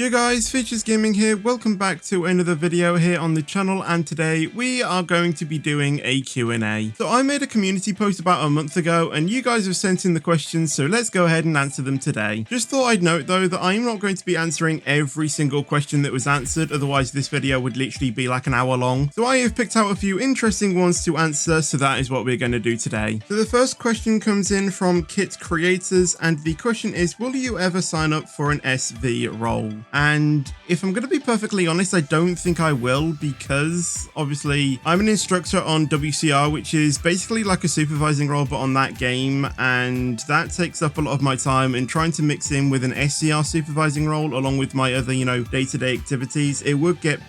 Yo guys, Features Gaming here, welcome back to another video here on the channel, and today we are going to be doing a Q&A. So I made a community post about a month ago and you guys have sent in the questions, so let's go ahead and answer them today. Just thought I'd note though that I'm not going to be answering every single question that was answered, otherwise this video would literally be like an hour long. So I have picked out a few interesting ones to answer, so that is what we're going to do today. So the first question comes in from Kit Creators, and the question is, will you ever sign up for an SV role? And if I'm going to be perfectly honest, I don't think I will, because obviously I'm an instructor on WCR, which is basically like a supervising role but on that game, and that takes up a lot of my time, and trying to mix in with an SCR supervising role along with my other, day-to-day activities, it would get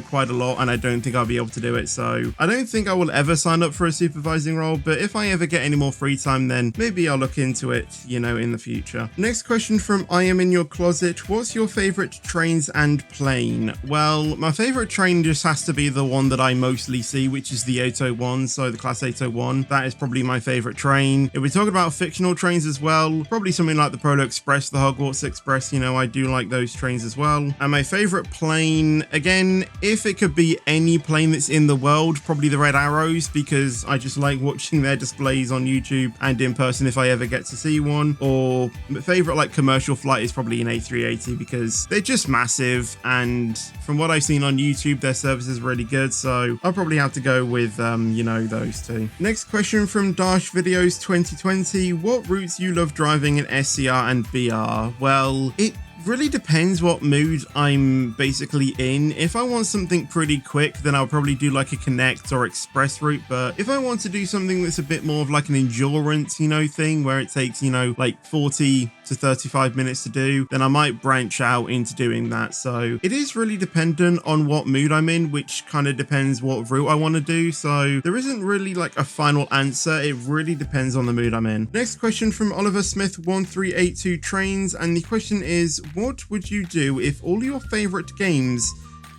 quite a lot, and I don't think I'll be able to do it. So I don't think I will ever sign up for a supervising role, but if I ever get any more free time, then maybe I'll look into it, in the future. Next question from I Am In Your Closet. What's your favorite trains and plane? Well, my favorite train just has to be the one that I mostly see, which is the 801, so the class 801. That is probably my favorite train. If we're talking about fictional trains as well, probably something like the Polo Express, the Hogwarts Express, I do like those trains as well. And my favorite plane, again, if it could be any plane that's in the world, probably the Red Arrows, because I just like watching their displays on YouTube and in person if I ever get to see one. Or my favorite commercial flight is probably an A380, because they're just massive, and from what I've seen on YouTube, their service is really good, so I'll probably have to go with those two. Next question from Dash Videos 2020. What routes you love driving in SCR and BR? Well, it really depends what mood I'm basically in. If I want something pretty quick, then I'll probably do like a connect or express route. But if I want to do something that's a bit more of like an endurance, thing where it takes, like 40 to 35 minutes to do, then I might branch out into doing that. So it is really dependent on what mood I'm in, which kind of depends what route I want to do. So there isn't really like a final answer. It really depends on the mood I'm in. Next question from Oliver Smith 1382 Trains, and the question is, what would you do if all your favorite games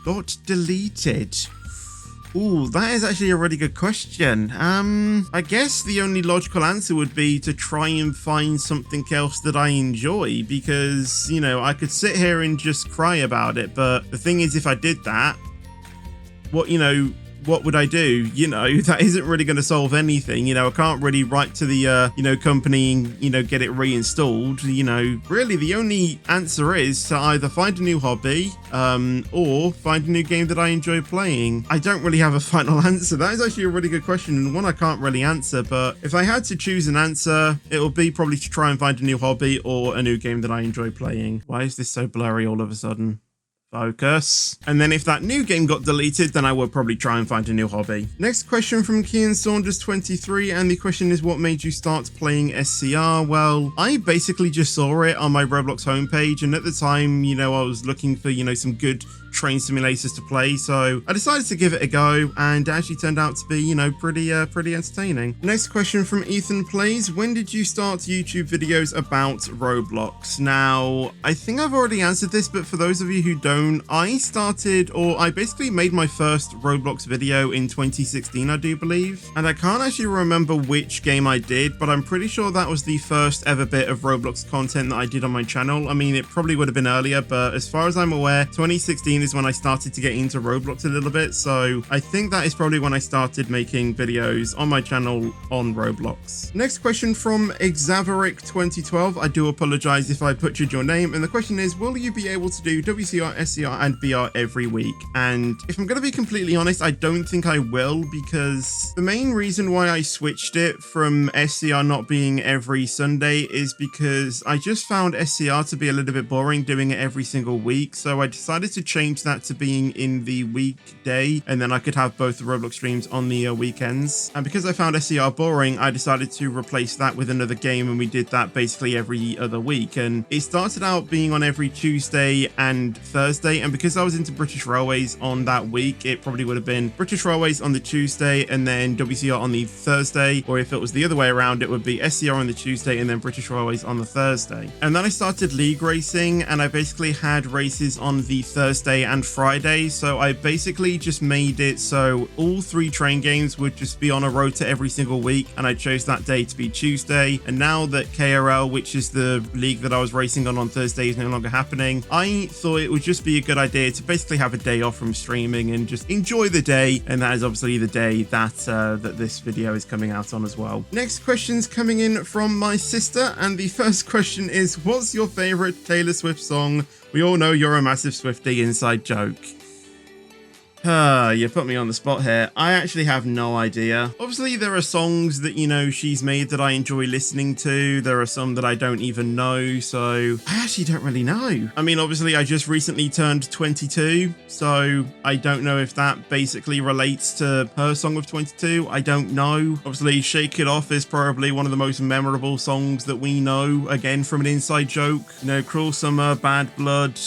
got deleted? Ooh, that is actually a really good question. I guess the only logical answer would be to try and find something else that I enjoy, because, I could sit here and just cry about it, but the thing is, if I did that, what would I do? That isn't really going to solve anything. I can't really write to the, company and, get it reinstalled. Really the only answer is to either find a new hobby, or find a new game that I enjoy playing. I don't really have a final answer. That is actually a really good question, and one I can't really answer, but if I had to choose an answer, it would be probably to try and find a new hobby or a new game that I enjoy playing. Why is this so blurry all of a sudden? Focus. And then if that new game got deleted, then I would probably try and find a new hobby. Next question from Kian Saunders 23, and the question is, what made you start playing SCR? Well, I basically just saw it on my Roblox homepage, and at the time, I was looking for, some good train simulators to play, so I decided to give it a go, and it actually turned out to be, pretty entertaining. Next question from Ethan Plays. When did you start YouTube videos about Roblox? Now, I think I've already answered this, but for those of you who don't, I basically made my first Roblox video in 2016, I do believe, and I can't actually remember which game I did, but I'm pretty sure that was the first ever bit of Roblox content that I did on my channel. I mean, it probably would have been earlier, but as far as I'm aware, 2016 is when I started to get into Roblox a little bit, so I think that is probably when I started making videos on my channel on Roblox. Next question from Exaveric 2012. I do apologize if I butchered your name, and the question is, will you be able to do WCR, SCR, and BR every week? And if I'm going to be completely honest, I don't think I will, because the main reason why I switched it from SCR not being every Sunday is because I just found SCR to be a little bit boring doing it every single week, so I decided to change that to being in the weekday, and then I could have both the Roblox streams on the weekends. And because I found SCR boring, I decided to replace that with another game, and we did that basically every other week. And it started out being on every Tuesday and Thursday Thursday, and because I was into British Railways on that week, it probably would have been British Railways on the Tuesday and then WCR on the Thursday, or if it was the other way around, it would be SCR on the Tuesday and then British Railways on the Thursday. And then I started league racing, and I basically had races on the Thursday and Friday, so I basically just made it so all 3 train games would just be on a rota every single week, and I chose that day to be Tuesday. And now that KRL, which is the league that I was racing on Thursday, is no longer happening, I thought it would just be a good idea to basically have a day off from streaming and just enjoy the day, and that is obviously the day that that this video is coming out on as well. Next question's coming in from my sister, and the first question is, what's your favorite Taylor Swift song? We all know you're a massive Swiftie, inside joke. You put me on the spot here. I actually have no idea. Obviously, there are songs that, you know, she's made that I enjoy listening to. There are some that I don't even know, so I actually don't really know. I mean, obviously, I just recently turned 22, so I don't know if that basically relates to her song of 22. I don't know. Obviously, Shake It Off is probably one of the most memorable songs that we know, again, from an inside joke. You know, Cruel Summer, Bad Blood.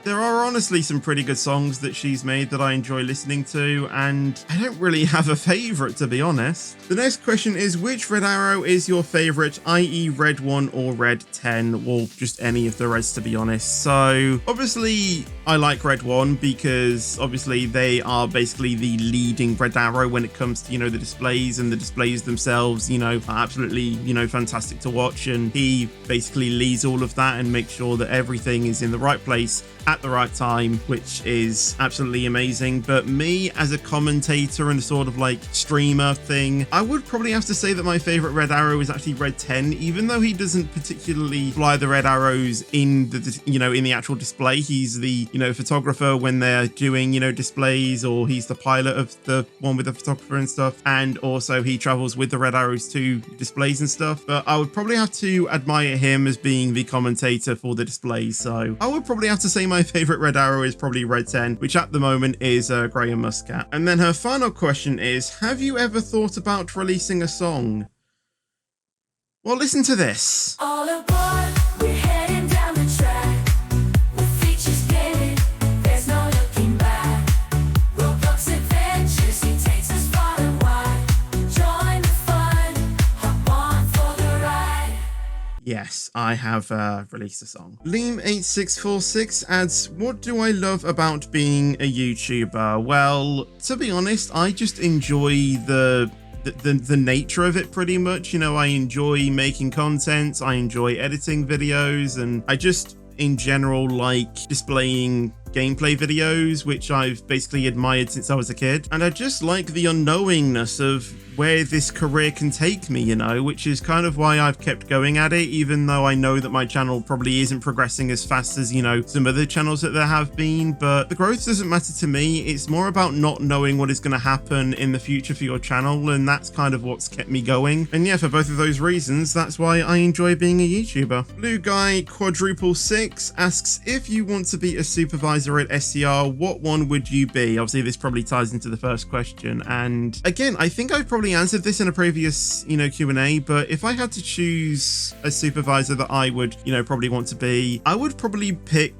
There are honestly some pretty good songs that she's made that I enjoy listening to, and I don't really have a favourite, to be honest. The next question is, which Red Arrow is your favourite, i.e. Red 1 or Red 10, or just any of the Reds, to be honest? So obviously I like Red 1 because obviously they are basically the leading Red Arrow when it comes to, you know, the displays, and the displays themselves, you know, are absolutely, you know, fantastic to watch, and he basically leads all of that and makes sure that everything is in the right place at the right time, which is absolutely amazing. But me as a commentator and a sort of like streamer thing, I would probably have to say that my favorite Red Arrow is actually Red 10, even though he doesn't particularly fly the red arrows in the, you know, in the actual display. He's the, you know, photographer when they're doing, you know, displays, or he's the pilot of the one with the photographer and stuff, and also he travels with the red arrows to displays and stuff. But I would probably have to admire him as being the commentator for the displays, so I would probably have to say my favorite Red Arrow is probably Red 10, which at the moment is Graham Muscat. And then her final question is, have you ever thought about releasing a song? Well, listen to this. All aboard, we're heading down the track. The features getting, there's no looking back. Roblox adventures, he takes us far and wide. Join the fun, hop on for the ride. Yes, I have released a song. Liam8646 adds, what do I love about being a YouTuber? Well, to be honest, I just enjoy the nature of it pretty much. You know, I enjoy making content, I enjoy editing videos, and I just in general like displaying gameplay videos, which I've basically admired since I was a kid. And I just like the unknowingness of where this career can take me, you know, which is kind of why I've kept going at it, even though I know that my channel probably isn't progressing as fast as, you know, some other channels that there have been. But the growth doesn't matter to me. It's more about not knowing what is going to happen in the future for your channel, and that's kind of what's kept me going. And yeah, for both of those reasons, that's why I enjoy being a YouTuber. Blue Guy Quadruple 6 asks, if you want to be a supervisor at SCR, what one would you be? Obviously, this probably ties into the first question, and again, I think I've probably answered this in a previous, you know, Q&A, but if I had to choose a supervisor that I would, you know, probably want to be, I would probably pick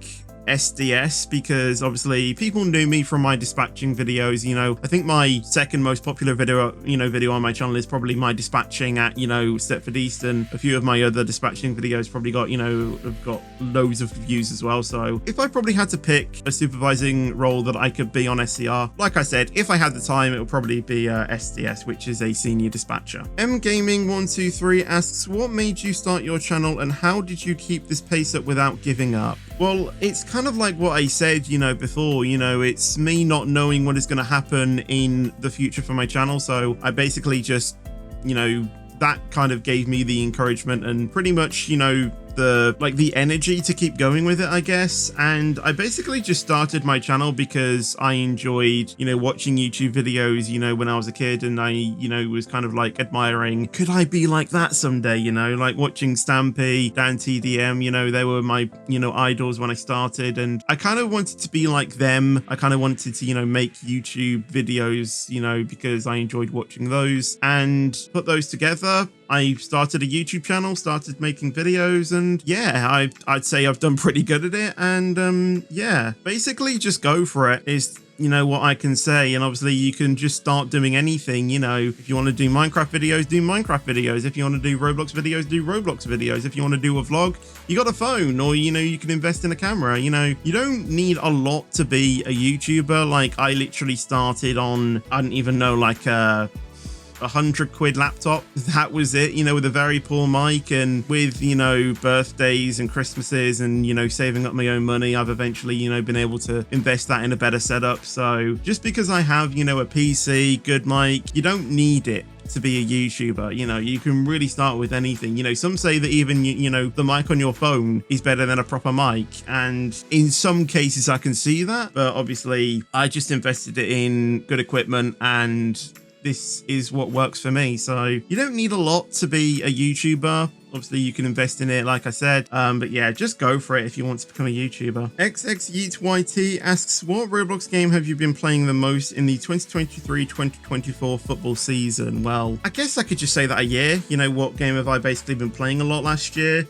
SDS, because obviously people knew me from my dispatching videos. You know, I think my second most popular video on my channel is probably my dispatching at, you know, Stepford East, and a few of my other dispatching videos probably got, you know, have got loads of views as well. So if I probably had to pick a supervising role that I could be on SCR, like I said, if I had the time, it would probably be SDS, which is a senior dispatcher. mgaming123 asks, what made you start your channel and how did you keep this pace up without giving up? Well, it's kind of like what I said, you know, before, you know, it's me not knowing what is going to happen in the future for my channel. So I basically just, you know, that kind of gave me the encouragement and pretty much, you know, the energy to keep going with it, I guess. And I basically just started my channel because I enjoyed, you know, watching YouTube videos, you know, when I was a kid, and I, you know, was kind of like admiring, could I be like that someday, you know, like watching Stampy, Dan TDM, you know, they were my, you know, idols when I started, and I kind of wanted to be like them. I kind of wanted to, you know, make YouTube videos, you know, because I enjoyed watching those, and put those together. I started a YouTube channel, started making videos, and yeah, I'd say I've done pretty good at it. And yeah, basically just go for it is, you know, what I can say. And obviously you can just start doing anything. You know, if you want to do Minecraft videos, do Minecraft videos. If you want to do Roblox videos, do Roblox videos. If you want to do a vlog, you got a phone, or, you know, you can invest in a camera. You know, you don't need a lot to be a YouTuber. Like, I literally started on, I don't even know, like £100 laptop. That was it, you know, with a very poor mic, and with, you know, birthdays and Christmases and, you know, saving up my own money, I've eventually, you know, been able to invest that in a better setup. So just because I have, you know, a PC, good mic, you don't need it to be a YouTuber. You know, you can really start with anything. You know, some say that even, you know, the mic on your phone is better than a proper mic, and in some cases I can see that, but obviously I just invested it in good equipment, and this is what works for me. So you don't need a lot to be a YouTuber. Obviously you can invest in it, like I said, but yeah, just go for it if you want to become a YouTuber. XXYeetYT asks, what Roblox game have you been playing the most in the 2023-2024 football season? Well, I guess I could just say that a year. You know, what game have I basically been playing a lot last year?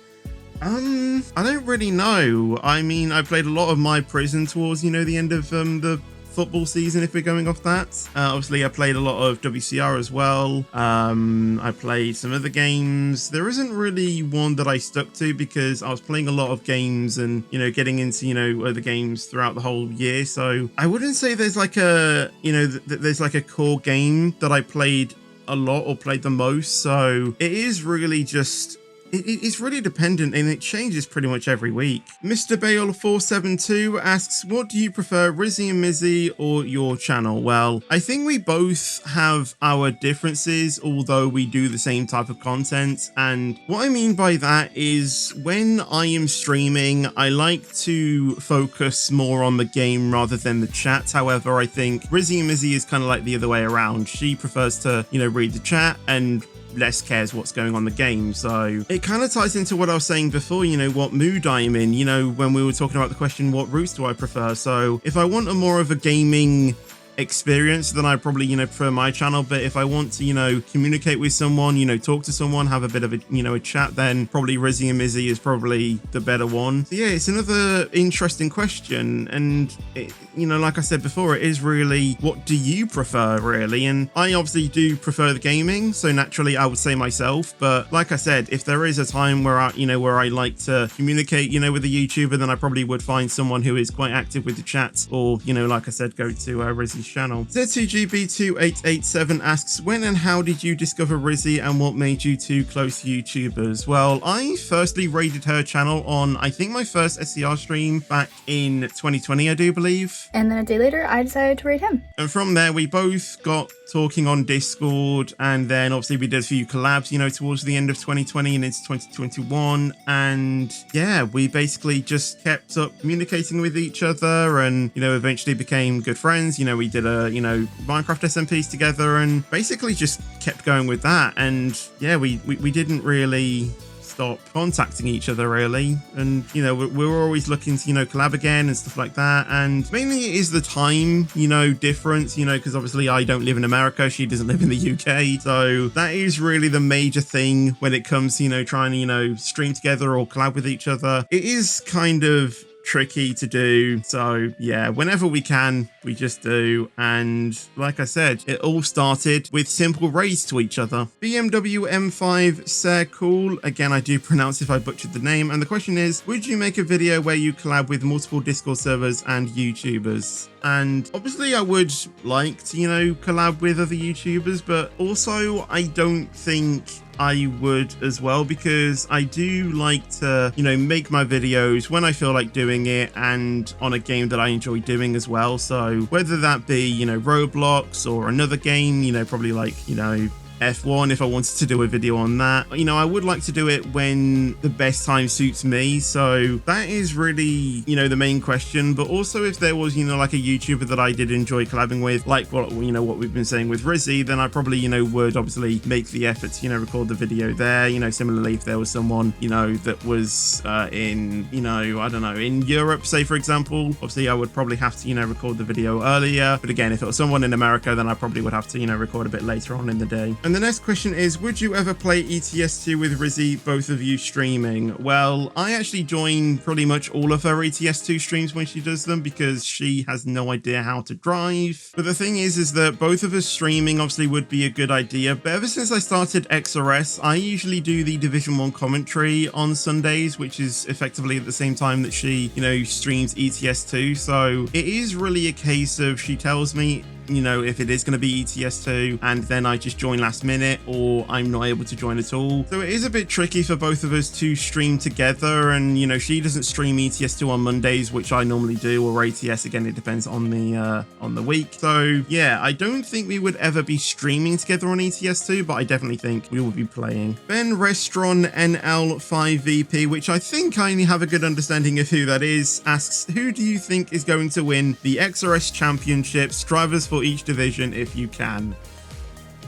I don't really know. I mean, I played a lot of My Prison towards, you know, the end of the football season, if we're going off that. Obviously I played a lot of WCR as well. I played some other games. There isn't really one that I stuck to, because I was playing a lot of games and, you know, getting into, you know, other games throughout the whole year. So I wouldn't say there's like a, you know, there's like a core game that I played a lot or played the most. So it is really just, it's really dependent, and it changes pretty much every week. Mr. Bale 472 asks, what do you prefer, Rizzy and Mizzy or your channel? Well, I think we both have our differences, although we do the same type of content. And what I mean by that is, when I am streaming, I like to focus more on the game rather than the chat. However, I think Rizzy and Mizzy is kind of like the other way around. She prefers to, you know, read the chat and less cares what's going on in the game. So it kind of ties into what I was saying before, you know, what mood I'm in, you know, when we were talking about the question, what routes do I prefer? So if I want a more of a gaming experience, then I probably, you know, prefer my channel. But if I want to, you know, communicate with someone, you know, talk to someone, have a bit of a, you know, a chat, then probably Rizzy and Mizzy is probably the better one. So yeah, it's another interesting question. And it, you know, like I said before, it is really, what do you prefer, really? And I obviously do prefer the gaming, so naturally I would say myself. But like I said, if there is a time where I, you know, where I like to communicate, you know, with a YouTuber, then I probably would find someone who is quite active with the chat, or, you know, like I said, go to Rizzy's channel. Z2GB2887 asks, when and how did you discover Rizzy, and what made you two close YouTubers? Well, I firstly raided her channel on, I think, my first SCR stream back in 2020, I do believe. And then a day later, I decided to raid him. And from there, we both got talking on Discord, and then obviously we did a few collabs, you know, towards the end of 2020 and into 2021. And yeah, we basically just kept up communicating with each other, and, you know, eventually became good friends. You know, we did a, you know, Minecraft SMPs together, and basically just kept going with that. And yeah, we didn't really stop contacting each other, really. And, you know, we were always looking to, you know, collab again and stuff like that. And mainly it is the time, you know, difference, you know, because obviously I don't live in America, she doesn't live in the UK. So that is really the major thing when it comes to, you know, trying to, you know, stream together or collab with each other. It is kind of tricky to do. So yeah, whenever we can, we just do. And like I said, it all started with simple raids to each other. BMW M5 Sir Cool, again, I do pronounce if I butchered the name, and the question is, would you make a video where you collab with multiple Discord servers and YouTubers? And obviously I would like to, you know, collab with other YouTubers, but also I don't think I would as well, because I do like to, you know, make my videos when I feel like doing it, and on a game that I enjoy doing as well. So whether that be, you know, Roblox or another game, you know, probably like, you know, F1, if I wanted to do a video on that, you know, I would like to do it when the best time suits me. So that is really, you know, the main question. But also, if there was, you know, like a YouTuber that I did enjoy collabing with, like what, you know, what we've been saying with Rizzy, then I probably, you know, would obviously make the effort to, you know, record the video there. You know, similarly, if there was someone, you know, that was in, you know, I don't know, in Europe, say, for example, obviously I would probably have to, you know, record the video earlier. But again, if it was someone in America, then I probably would have to, you know, record a bit later on in the day. And the next question is, would you ever play ETS2 with Rizzy, both of you streaming? Well, I actually join pretty much all of her ETS2 streams when she does them because she has no idea how to drive. But the thing is that both of us streaming obviously would be a good idea. But ever since I started XRS, I usually do the Division 1 commentary on Sundays, which is effectively at the same time that she, streams ETS2. So it is really a case of she tells me, if it is going to be ETS2, and then I just join last minute, or I'm not able to join at all. So it is a bit tricky for both of us to stream together. And she doesn't stream ETS2 on Mondays, which I normally do, or ATS. Again, it depends on the week. So yeah, I don't think we would ever be streaming together on ETS2, but I definitely think we will be playing. Ben Restron NL5VP, which I think I only have a good understanding of who that is, asks, who do you think is going to win the XRS Championships? Drivers for each division if you can.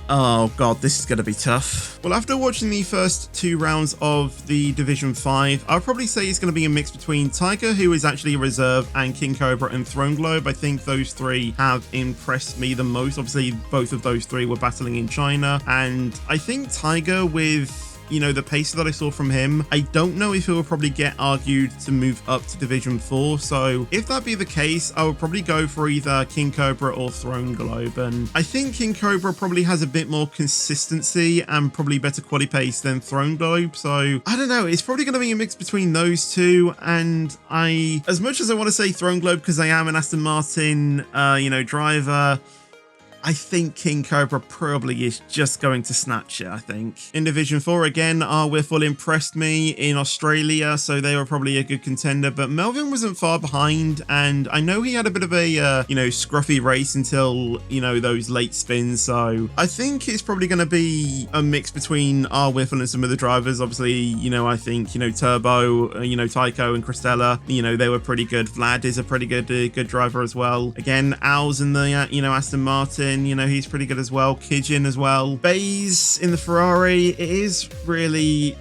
Oh god, this is going to be tough. Well, after watching the first 2 rounds of the Division 5, I'll probably say it's going to be a mix between Tiger, who is actually a reserve, and King Cobra and Throne Globe. I think those 3 have impressed me the most. Obviously, both of those 3 were battling in China, and I think Tiger, with the pace that I saw from him, I don't know if he will probably get argued to move up to Division 4. So if that be the case, I would probably go for either King Cobra or Throne Globe. And I think King Cobra probably has a bit more consistency and probably better quality pace than Throne Globe. So I don't know. It's probably going to be a mix between those 2. And as much as I want to say Throne Globe because I am an Aston Martin, driver, I think King Cobra probably is just going to snatch it, I think. In Division 4, again, Whiffle impressed me in Australia, so they were probably a good contender, but Melvin wasn't far behind, and I know he had a bit of a, scruffy race until, those late spins, so I think it's probably going to be a mix between Whiffle and some of the drivers. Obviously, I think, Turbo, Tycho and Christella, they were pretty good. Vlad is a pretty good driver as well. Again, Al's in the, Aston Martin. He's pretty good as well. Kijin as well. Bays in the Ferrari. It is really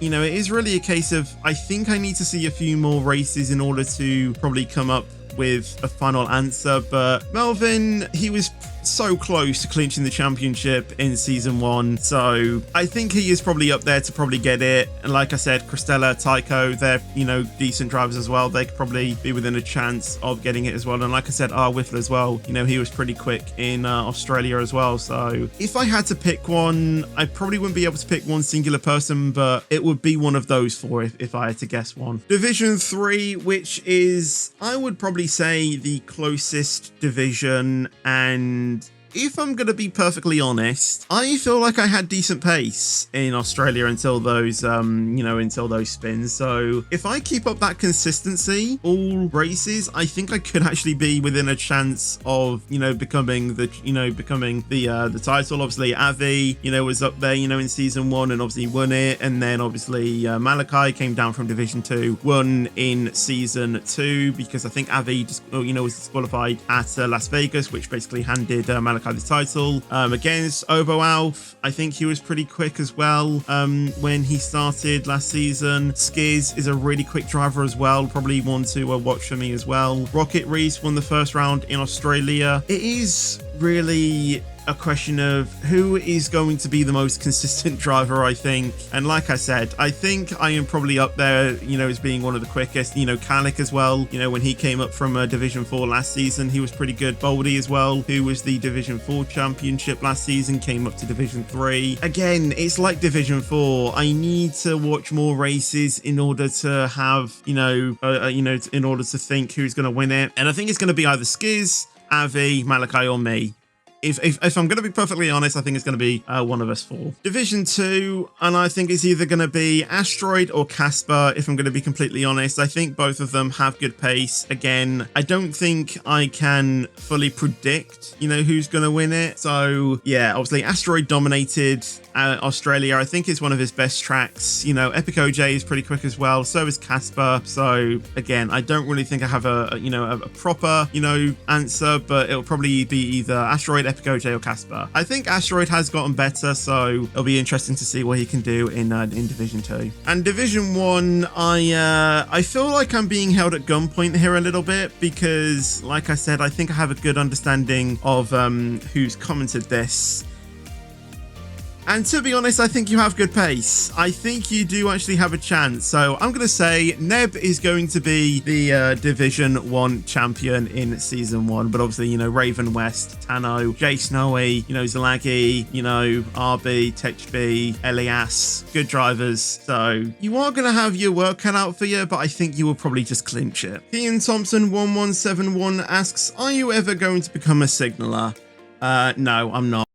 a case of, I think I need to see a few more races in order to probably come up with a final answer. But Melvin, he was so close to clinching the championship in season 1, so I think he is probably up there to probably get it. And like I said, Christella, Tycho, they're decent drivers as well. They could probably be within a chance of getting it as well. And like I said, Whiffle as well, he was pretty quick in Australia as well. So if I had to pick one, I probably wouldn't be able to pick one singular person, but it would be one of those 4 if I had to guess one. Division 3, which is, I would probably say, the closest division, and if I'm going to be perfectly honest, I feel like I had decent pace in Australia until those, until those spins. So if I keep up that consistency all races, I think I could actually be within a chance of, becoming the title. Obviously, Avi, was up there, in season 1 and obviously won it. And then obviously Malachi came down from Division 2, won in season 2 because I think Avi just, was disqualified at Las Vegas, which basically handed Malachi the title. Against Obo Alf, I think he was pretty quick as well when he started last season. Skiz is a really quick driver as well, probably one to watch for me as well. Rocket Reese won the first round in Australia. It is really a question of who is going to be the most consistent driver, I think. And like I said, I think I am probably up there, as being one of the quickest. Kalik as well, when he came up from Division 4 last season, he was pretty good. Boldy as well, who was the Division 4 championship last season, came up to Division 3. Again, it's like Division 4. I need to watch more races in order to have, in order to think who's going to win it. And I think it's going to be either Skiz, Avi, Malachi, or me. If I'm going to be perfectly honest, I think it's going to be one of us 4. Division 2, and I think it's either going to be Asteroid or Casper, if I'm going to be completely honest. I think both of them have good pace. Again, I don't think I can fully predict, who's going to win it. So, yeah, obviously Asteroid dominated Australia. I think it's one of his best tracks. Epic OJ is pretty quick as well. So is Casper. So, again, I don't really think I have a proper, answer, but it'll probably be either Asteroid, Epic OJ or Casper. I think Asteroid has gotten better, so it'll be interesting to see what he can do in Division 2. And Division 1, I feel like I'm being held at gunpoint here a little bit because, like I said, I think I have a good understanding of who's commented this. And to be honest, I think you have good pace. I think you do actually have a chance. So I'm going to say Neb is going to be the Division 1 champion in Season 1. But obviously, you know, Raven West, Tano, Jay Snowy, you know, Zalagi, you know, RB, TechB, Elias, good drivers. So you are going to have your work cut out for you, but I think you will probably just clinch it. Ian Thompson 1171 asks, are you ever going to become a signaler? No, I'm not.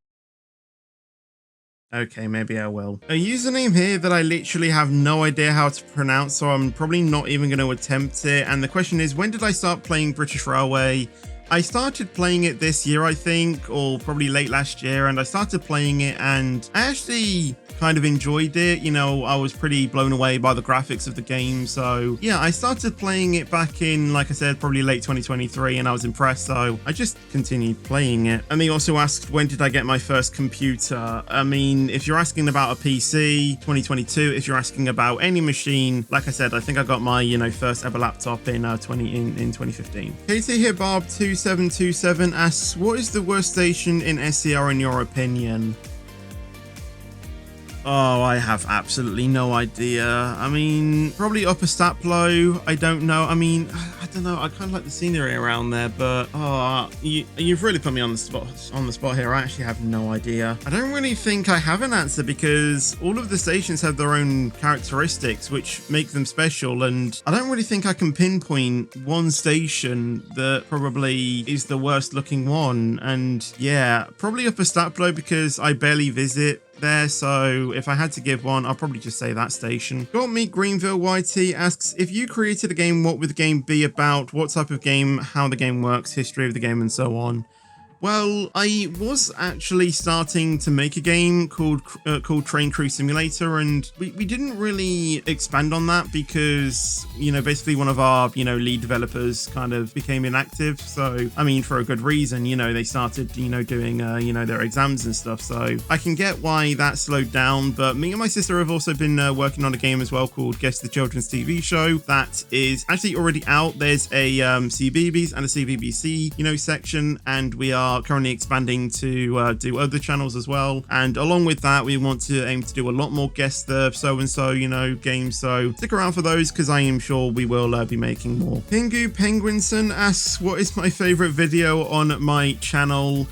Okay, maybe I will. A username here that I literally have no idea how to pronounce, so I'm probably not even going to attempt it. And the question is, when did I start playing British Railway? I started playing it this year, I think, or probably late last year, and I started playing it and I actually kind of enjoyed it. You know, I was pretty blown away by the graphics of the game. So yeah, I started playing it back in, like I said, probably late 2023, and I was impressed. So I just continued playing it. And they also asked, when did I get my first computer? I mean, if you're asking about a PC, 2022. If you're asking about any machine, like I said, I think I got my, you know, first ever laptop in 2015. Katie here, Barb 2727 asks, what is the worst station in SCR in your opinion? Oh, I have absolutely no idea. I mean, probably upper Staplow. I don't know. I mean, I don't know. I kind of like the scenery around there, but you've really put me on the spot here. I actually have no idea. I don't really think I have an answer because all of the stations have their own characteristics which make them special, and I don't really think I can pinpoint one station that probably is the worst looking one. And yeah, probably upper Staplow because I barely visit there, so if I had to give one, I'll probably just say that station. Got Me Greenville YT asks, if you created a game, what would the game be about? What type of game, how the game works, history of the game, and so on. Well, I was actually starting to make a game called Train Crew Simulator, and we didn't really expand on that because, you know, basically one of our, you know, lead developers kind of became inactive. So, I mean, for a good reason, you know, they started, you know, doing, you know, their exams and stuff. So I can get why that slowed down, but me and my sister have also been working on a game as well called Guess the Children's TV Show that is actually already out. There's a CBBS and a CBBC, you know, section, and we are currently expanding to do other channels as well, and along with that we want to aim to do a lot more guest so and so, you know, games, so stick around for those because I am sure we will be making more. Pingu Penguinson asks, what is my favorite video on my channel?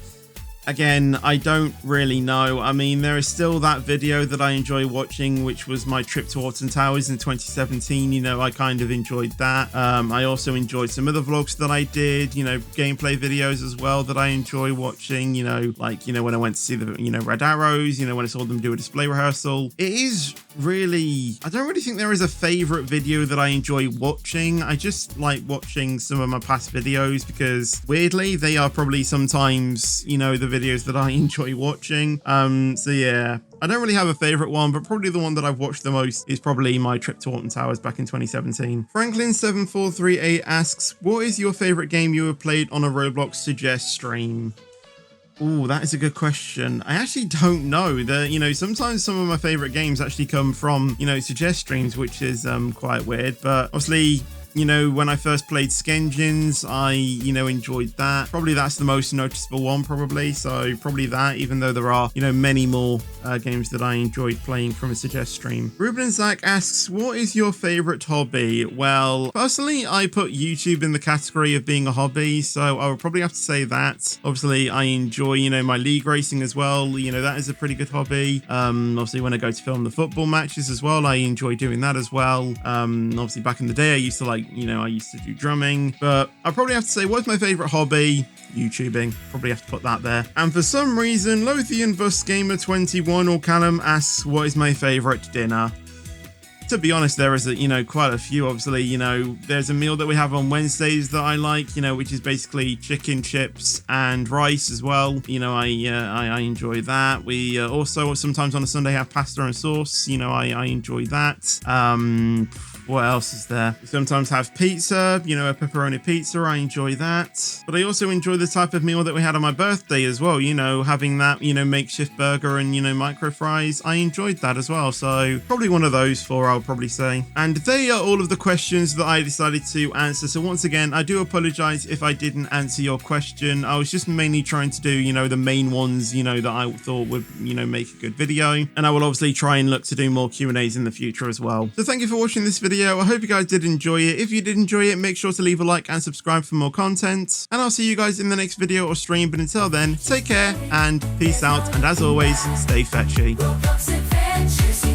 Again, I don't really know. I mean, there is still that video that I enjoy watching, which was my trip to Alton Towers in 2017. You know, I kind of enjoyed that. I also enjoyed some other vlogs that I did, you know, gameplay videos as well that I enjoy watching, you know, like, you know, when I went to see the, you know, Red Arrows, you know, when I saw them do a display rehearsal. It is really, I don't really think there is a favorite video that I enjoy watching. I just like watching some of my past videos because weirdly, they are probably sometimes, you know, the videos that I enjoy watching. So yeah, I don't really have a favorite one, but probably the one that I've watched the most is probably my trip to Alton Towers back in 2017. Franklin7438 asks, what is your favorite game you have played on a Roblox suggest stream? Oh, that is a good question. I actually don't know. You know, sometimes some of my favorite games actually come from, you know, suggest streams, which is quite weird, but obviously, you know, when I first played Skenjins, I, you know, enjoyed that. Probably that's the most noticeable one, probably. So probably that, even though there are, you know, many more games that I enjoyed playing from a suggest stream. Ruben Zach asks, what is your favorite hobby? Well, personally, I put YouTube in the category of being a hobby. So I would probably have to say that. Obviously, I enjoy, you know, my league racing as well. You know, that is a pretty good hobby. Obviously, when I go to film the football matches as well, I enjoy doing that as well. Obviously, back in the day, I used to like, you know, I used to do drumming, but I probably have to say, what's my favorite hobby? YouTubing. Probably have to put that there. And for some reason, Lothian Bus Gamer 21 or Callum asks, what is my favorite dinner? To be honest, there is, you know, quite a few. Obviously, you know, there's a meal that we have on Wednesdays that I like, you know, which is basically chicken, chips, and rice as well. You know, I enjoy that. We also sometimes on a Sunday have pasta and sauce. You know, I enjoy that. What else is there? We sometimes have pizza, you know, a pepperoni pizza. I enjoy that. But I also enjoy the type of meal that we had on my birthday as well. You know, having that, you know, makeshift burger and, you know, micro fries. I enjoyed that as well. So probably one of those four, I'll probably say. And they are all of the questions that I decided to answer. So once again, I do apologize if I didn't answer your question. I was just mainly trying to do, you know, the main ones, you know, that I thought would, you know, make a good video. And I will obviously try and look to do more Q&As in the future as well. So thank you for watching this video. I hope you guys did enjoy it. If you did enjoy it, make sure to leave a like and subscribe for more content. And I'll see you guys in the next video or stream. But until then, take care and peace out. And as always, stay fetchy. Roblox adventures.